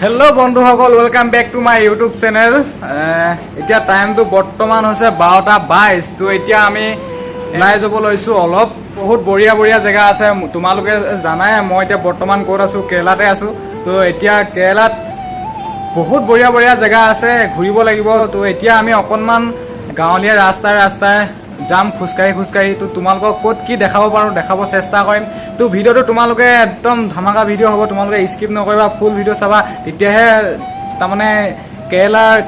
Hello बंधुসকল welcome back to my YouTube channel এতিয়া টাইমটো বৰ্তমান হৈছে 12:22 তো এতিয়া আমি ওলাই যাব লৈছো অলপ বহুত বঢ়িয়া বঢ়িয়া জায়গা আছে তোমালোকে জানাই মই এতিয়া বৰ্তমান ক'ত আছো কেৰালাতে আছো তো এতিয়া কেৰালাত বহুত বঢ়িয়া বঢ়িয়া জায়গা আছে ঘূৰিব লাগিব তো এতিয়া আমি অকনমান গাঁৱলীয়া ৰাস্তাই যাম খুচকাই তো তোমালোকক ক'ত কি দেখাব পাৰো দেখাব চেষ্টা কৰিম তো ভিডিওটো তোমালোকে একদম ধামাকা ভিডিও হ'ব তোমালোকে স্কিপ নকৰিবা ফুল ভিডিও চাবা তেতিয়াহে তাৰমানে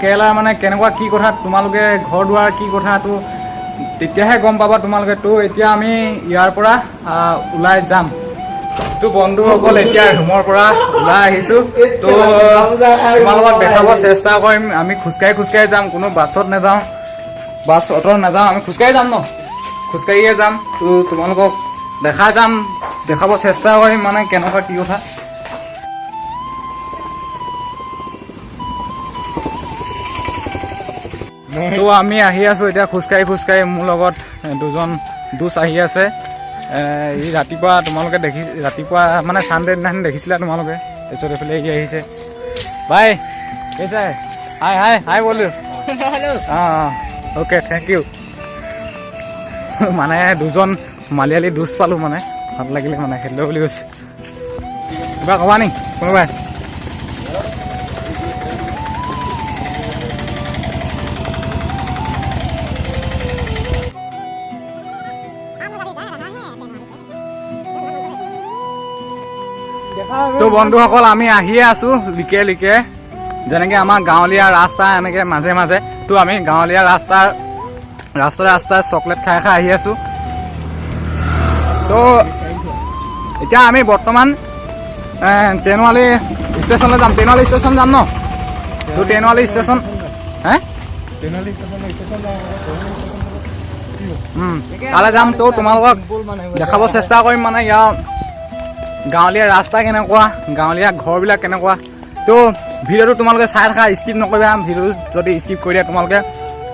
কেৰালাৰ মানে কেনেকুৱা কি কথা তোমালোকে ঘৰ দুৱাৰ কি কথা তো তেতিয়াহে গম পাবা তোমালোকে তো এতিয়া আমি ইয়াৰ পৰা ওলাই যাম তো বন্ধুসকল এতিয়া ৰুমৰ পৰা ওলাই আহিছো তো তোমালোকক দেখাব চেষ্টা কৰিম আমি খুচকাই যাম কোনো বাছত নাযাওঁ বাছ অটো নাযাওঁ আমি খুচকাই যাম ন খুচকাইয়ে যাম তো তোমালোকক দেখাব চেষ্টা কৰিম মানে কেনেকুৱা কি কথা তো আমি আহি আছো এতিয়া খুচকাই মোৰ লগত দুজন দুচ আহি আছে এই ৰাতিপুৱা তোমালোকে ৰাতিপুৱা মানে চানডে দিনাখন দেখিছিলা তোমালোকে তাৰপিছত এইফালে আহিছে বাই কেইটা হাই বলো ओके थैंक यू মানে দুজন মালিয়ালি দুচ পালো মানে ভাল লাগিলে মানে খেলিব বুলি কৈছে কিবা কবা নি কোনোবাই তো বন্ধুসকল আমি আহিয়ে আছো লিকে যেনেকে আমাৰ গাঁৱলীয়া ৰাস্তা এনেকে মাজে তো আমি গাঁৱলীয়া ৰাস্তাৰ চকলেট খাই আহি আছো তো এতিয়া আমি বৰ্তমান তেনুৱালি ষ্টেচনলৈ যাম তেনুৱালি ষ্টেচন যাম ন তো তেনুৱালি ষ্টেচন তালৈ যাম তো তোমালোকক দেখাব চেষ্টা কৰিম মানে ইয়াৰ গাঁৱলীয়া ৰাস্তা কেনেকুৱা গাঁৱলীয়া ঘৰবিলাক কেনেকুৱা তো ভিডিওটো তোমালোকে চাই থাকা স্কিপ নকৰিবা ভিডিওটো যদি স্কিপ কৰি দিয়া তোমালোকে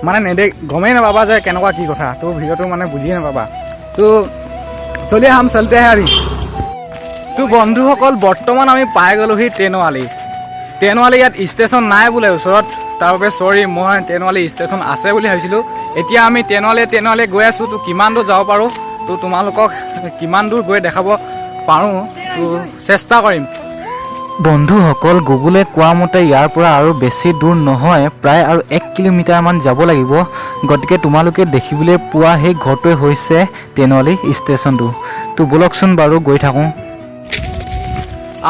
মানে গমেই নাপাবা যে কেনেকুৱা কি কথা তো ভিডিওটো মানে বুজিয়ে নাপাবা তো চলি আহম চলতে হাৰি তো বন্ধুসকল বৰ্তমান আমি পাই গ'লোহি তেনুৱালি ইয়াত ষ্টেচন নাই বোলে ওচৰত তাৰ বাবে চৰি মই তেনুৱালি ষ্টেচন আছে বুলি ভাবিছিলোঁ এতিয়া আমি তেনুৱালি গৈ আছোঁ তো কিমান দূৰ যাব পাৰোঁ তো তোমালোকক কিমান দূৰ গৈ দেখাব পাৰোঁ তো চেষ্টা কৰিম বন্ধুসকল গুগলে কোৱা মতে ইয়াৰ পৰা আৰু বেছি দূৰ নহয় প্ৰায় আৰু 1 কিলোমিটাৰমান যাব লাগিব গতিকে তোমালোকে দেখিবলৈ পোৱা সেই ঘৰটোৱে হৈছে তেনুৱালি ষ্টেচনটো তো বলকচোন বাৰু গৈ থাকোঁ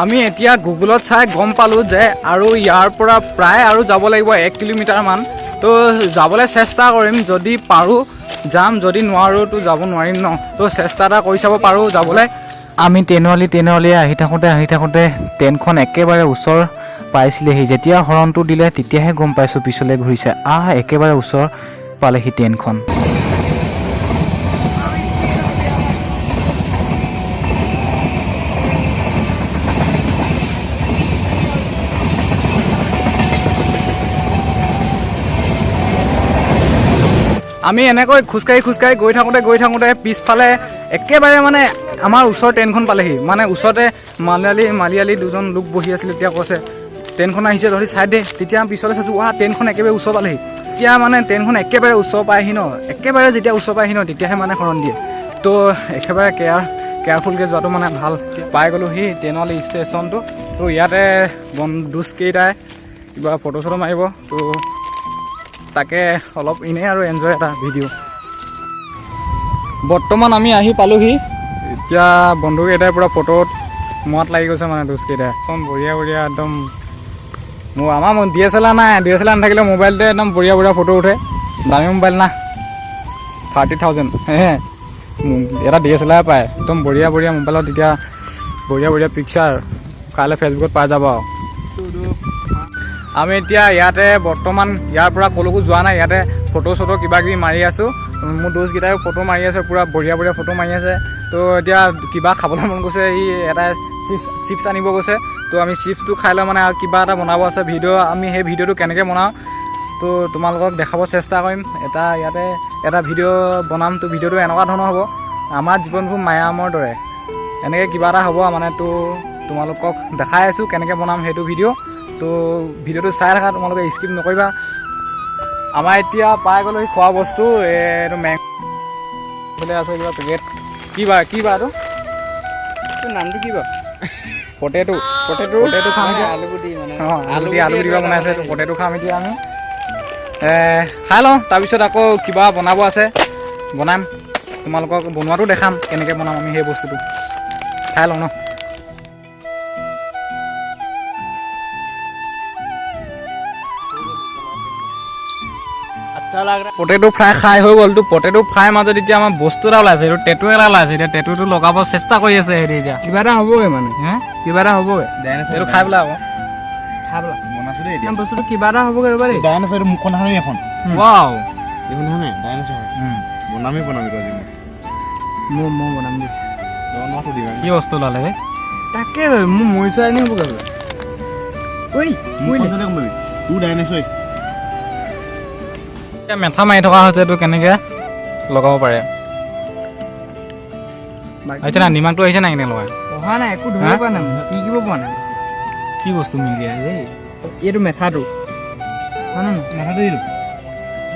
আমি এতিয়া গুগলত চাই গম পালোঁ যে আৰু ইয়াৰ পৰা প্ৰায় আৰু যাব লাগিব 1 কিলোমিটাৰমান তো যাবলৈ চেষ্টা কৰিম যদি পাৰোঁ যাম যদি নোৱাৰোঁ তো যাব নোৱাৰিম ন তো চেষ্টা এটা কৰি চাব পাৰোঁ যাবলৈ আমি তেনুৱালি আহি থাকোঁতে ট্ৰেইনখন একেবাৰে ওচৰ পাইছিলেহি যেতিয়া হৰণটো দিলে তেতিয়াহে গম পাইছোঁ পিছলৈ ঘূৰিছে একেবাৰে ওচৰ পালেহি ট্ৰেইনখন আমি এনেকৈ খোজকাঢ়ি গৈ থাকোঁতে পিছফালে একেবাৰে মানে আমাৰ ওচৰ ট্ৰেইনখন পালেহি মানে ওচৰতে মালিয়ালি দুজন লোক বহি আছিল তেতিয়া কৈছে ট্ৰেইনখন আহিছে ধৰি চাই দে তেতিয়া পিছলৈ চাইছোঁ ট্ৰেইনখন একেবাৰে ওচৰ পালেহি এতিয়া মানে ট্ৰেইনখন একেবাৰে ওচৰ পাইহি ন একেবাৰে যেতিয়া ওচৰ পাইহি ন তেতিয়াহে মানে হৰণ দিয়ে তো একেবাৰে কেয়াৰফুলকৈ যোৱাটো মানে ভাল পাই গ'লোঁ সি তেনুৱালি ষ্টেচনটো তো ইয়াতে দুচকেইটাই কিবা ফটো চটো মাৰিব তো তাকে অলপ এনেই আৰু এনজয় এটা ভিডিঅ' বৰ্তমান আমি আহি পালোহি এতিয়া বন্ধুকেইটাই পূৰা ফটোত মত লাগি গৈছে মানে দুচকেইটাই একদম বঢ়িয়া একদম আমাৰ DSLR নাই DSLR নাথাকিলে মোবাইলতে একদম বঢ়িয়া ফটো উঠে দামী মোবাইল না 30,000 এটা DSLR পায় একদম বঢ়িয়া মোবাইলত এতিয়া বঢ়িয়া পিকচাৰ কাইলৈ ফেচবুকত পাই যাব আমি এতিয়া ইয়াতে বৰ্তমান ইয়াৰ পৰা ক'লৈকো যোৱা নাই ইয়াতে ফটো চটো কিবাকিবি মাৰি আছোঁ মোৰ দোষকেইটাইও ফটো মাৰি আছে পূৰা বঢ়িয়া ফটো মাৰি আছে তো এতিয়া কিবা খাবলৈ মন গৈছে এটা চিপছ আনিব গৈছে তো আমি চিপছটো খাই লৈ মানে আৰু কিবা এটা বনাব আছে আমি সেই ভিডিঅ'টো কেনেকৈ বনাওঁ তো তোমালোকক দেখাব চেষ্টা কৰিম ইয়াতে এটা ভিডিঅ' বনাম তো ভিডিঅ'টো এনেকুৱা ধৰণৰ হ'ব আমাৰ জীৱনবোৰ মায়ামৰ দৰে এনেকৈ কিবা এটা হ'ব মানে তো তোমালোকক দেখাই আছোঁ কেনেকৈ বনাম সেইটো ভিডিঅ' তো ভিডিঅ'টো চাই থাকা, তোমালোকে স্কিপ নকৰিবা। আমাৰ এতিয়া পাই গ'লো খোৱা বস্তু, এইটো মেংগো আছে কিবা পেকেট, কি বা এইটো নামটো কি বাৰু? পটেটো খাম এতিয়া। আলুগুটি কিবা বনাইছে, পটেটো খাম এতিয়া আমি। খাই লওঁ, তাৰপিছত আকৌ কিবা বনাব আছে, বনাম। তোমালোকক বনোৱাটো দেখাম, কেনেকৈ বনাম আমি সেই বস্তুটো। খাই লওঁ ন। পটেটো ফ্ৰাই খাই হৈ গ'ল। পটেটো ফ্ৰাই মাজত এতিয়া আমাৰ বস্তু এটা ওলাইছে, এইটো টেটু এটা ওলাইছে। এতিয়া টেটুটো লগাব চেষ্টা কৰি আছে হেৰি। এতিয়া কিবা এটা হ'বগৈ মানে, কিবা এটা হ'বগৈ। এইটো খাই পেলাই আকৌ বনাইছো দেই এতিয়া বস্তুটো কিবা এটা হ'বগৈ। ৰ'বা দেই, ডাইনাছৰ এইটো মুখখন দেখা নাই এখন? ৱাও, এইখন দেখা নাই? ডাইনাছৰ বনামি তো আজি মই বনাম দেই। বনোৱাটো দিম কি বস্তু ওলালে হে? তাকে মোৰ মৰি চোৱাই নি হ'বগৈ বোলে। ঐ মুখখন চালে গম পাবি তোৰ ডাইনাছৰ। এতিয়া মেথা মাৰি থকা হৈছে, এইটো কেনেকৈ লগাব পাৰে। আহিছে না, নিমখটো আহিছে নাই কেনেকৈ লগাই? অহা নাই, একো ধৰিব পৰা নাই, কি কিব পৰা নাই। কি বস্তু মিলি আছে দেই? এইটো মেথাটো হয় নহয়? মাথাটো এইটো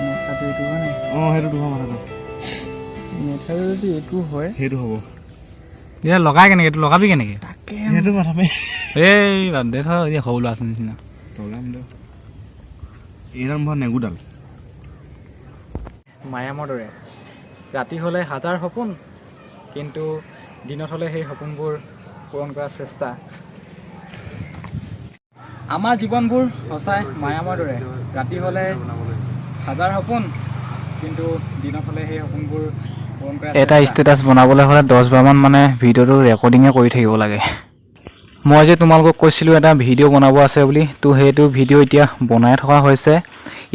মেথাটো এইটো হয় নাই? অঁ সেইটো ধোৱা মাথাটো মেথাটো যদি এইটো হয় সেইটো হ'ব। এতিয়া লগাই কেনেকৈ? এইটো লগাবি কেনেকৈ? তাকে সেইটো মাথা মাৰি এই বাদ দে থ, এতিয়া সৰু ল'ৰা ছোৱালী নিচিনা। লগাম দে। এইডাল মোৰ নেগুডাল মায়ামৰ দৰে ৰাতি হ'লে হাজাৰ সপোন, কিন্তু দিনত হ'লে সেই সপোনবোৰ পূৰণ কৰাৰ চেষ্টা। আমাৰ জীৱনবোৰ সঁচাই মায়ামৰ দৰে, ৰাতি হ'লে হাজাৰ সপোন, কিন্তু দিনত হ'লে সেই সপোনবোৰ পূৰণ কৰাৰ এটা চেষ্টা। ষ্টেটাছ বনাবলৈ হ'লে 10বাৰমান মানে ভিডিঅ'টো ৰেকৰ্ডিঙে কৰি থাকিব লাগে। মই যে তোমালোকক কৈছিলোঁ এটা ভিডিঅ' বনাব আছে বুলি, তো সেইটো ভিডিঅ' এতিয়া বনাই থকা হৈছে।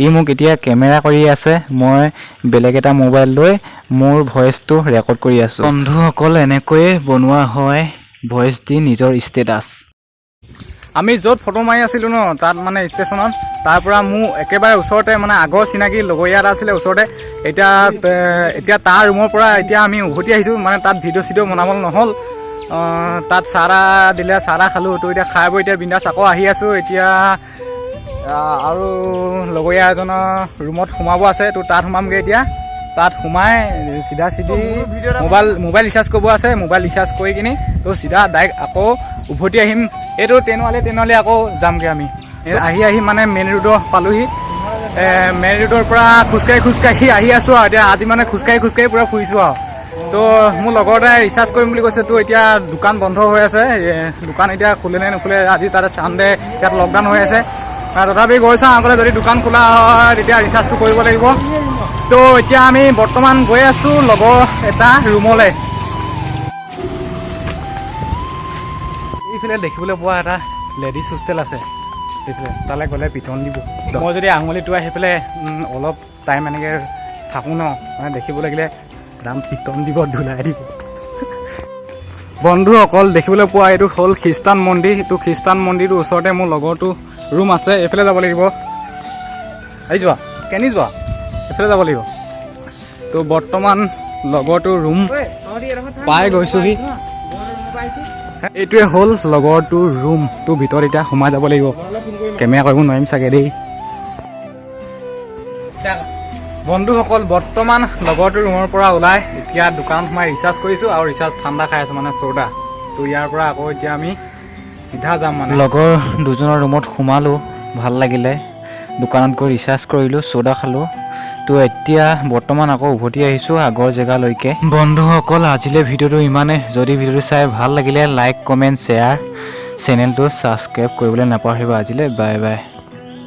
ই মোক এতিয়া কেমেৰা কৰি আছে, মই বেলেগ এটা মোবাইল লৈ মোৰ ভইচটো ৰেকৰ্ড কৰি আছোঁ। বন্ধুসকল, এনেকৈয়ে বনোৱা হয় ভইচ দি নিজৰ ষ্টেটাছ। আমি য'ত ফটো মাৰি আছিলোঁ ন, তাত মানে ষ্টেচনত, তাৰ পৰা মোৰ একেবাৰে ওচৰতে মানে আগৰ চিনাকি লগৰীয়া এটা আছিলে ওচৰতে। এতিয়া তাৰ ৰুমৰ পৰা এতিয়া আমি উভতি আহিছোঁ, মানে তাত ভিডিঅ' চিডিঅ' বনাবলৈ নহ'ল। তাত চাহ দিলে, চাহ খালোঁ। তো এতিয়া খাই বৈ এতিয়া বিন্দাছ আকৌ আহি আছোঁ। এতিয়া আৰু লগৰীয়া এজনৰ ৰুমত সোমাব আছে, তো তাত সোমামগৈ এতিয়া। তাত সোমাই চিধা মোবাইল ৰিচাৰ্জ কৰিব আছে, মোবাইল ৰিচাৰ্জ কৰি কিনি তো চিধা ডাইৰেক্ট আকৌ উভতি আহিম। এইটো ট্ৰেইনৱালে আকৌ যামগৈ আমি। আহি মানে মেইন ৰোডৰ পালোহি। মেইন ৰোডৰ পৰা খোজকাঢ়ি আহি আছোঁ আৰু এতিয়া আজি মানে খোজকাঢ়ি পূৰা ফুৰিছোঁ আৰু। তো মোৰ লগৰ এটাই ৰিচাৰ্জ কৰিম বুলি কৈছে। তো এতিয়া দোকান বন্ধ হৈ আছে, দোকান এতিয়া খোলে নে নুখোলে, আজি তাতে চানডে, ইয়াত লকডাউন হৈ আছে। তথাপি গৈ চাওঁ, আগতে যদি দোকান খোলা হয় তেতিয়া ৰিচাৰ্জটো কৰিব লাগিব। তো এতিয়া আমি বৰ্তমান গৈ আছোঁ লগৰ এটা ৰুমলৈ। এইফালে দেখিবলৈ পোৱা এটা লেডিজ হোষ্টেল আছে, সেইফালে তালৈ গ'লে পিটন দিব। মই যদি আঙুলি টোৱাই সেইফালে অলপ টাইম এনেকৈ থাকোঁ ন, মানে দেখিব লাগিলে ৰাম পিটন দিব, ধুলাই দিব। বন্ধুসকল, দেখিবলৈ পোৱা এইটো হ'ল খ্ৰীষ্টান মন্দিৰ। এইটো খ্ৰীষ্টান মন্দিৰটোৰ ওচৰতে মোৰ লগৰটো ৰুম আছে। এইফালে যাব লাগিব। আহি যোৱা, কেনি যোৱা, এইফালে যাব লাগিব। তো বৰ্তমান লগৰটোৰ ৰুম পাই গৈছোঁহি। এইটোৱে হ'ল লগৰটোৰ ৰুম। তো ভিতৰত এতিয়া সোমাই যাব লাগিব, কেমেৰা কৰিব নোৱাৰিম চাগে দেই। বন্ধুসকল, বৰ্তমান লগৰটোৰ ৰুমৰ পৰা ওলাই এতিয়া দোকানত সোমাই ৰিচাৰ্জ কৰিছোঁ, আৰু ৰিচাৰ্জ ঠাণ্ডা খাই আছোঁ, মানে চ'ডা। তো ইয়াৰ পৰা আকৌ এতিয়া আমি চিধা যাম। মানে লগৰ দুজনৰ ৰুমত সোমালোঁ, ভাল লাগিলে। দোকানত গৈ ৰিচাৰ্জ কৰিলোঁ, চ'ডা খালোঁ। তো এতিয়া বৰ্তমান আকৌ উভতি আহিছোঁ আগৰ জেগালৈকে। বন্ধুসকল, আজিলৈ ভিডিঅ'টো ইমানে। যদি ভিডিঅ'টো চাই ভাল লাগিলে লাইক, কমেণ্ট, শ্বেয়াৰ, চেনেলটো ছাবস্ক্ৰাইব কৰিবলৈ নাপাহৰিবা। আজিলৈ বাই বাই।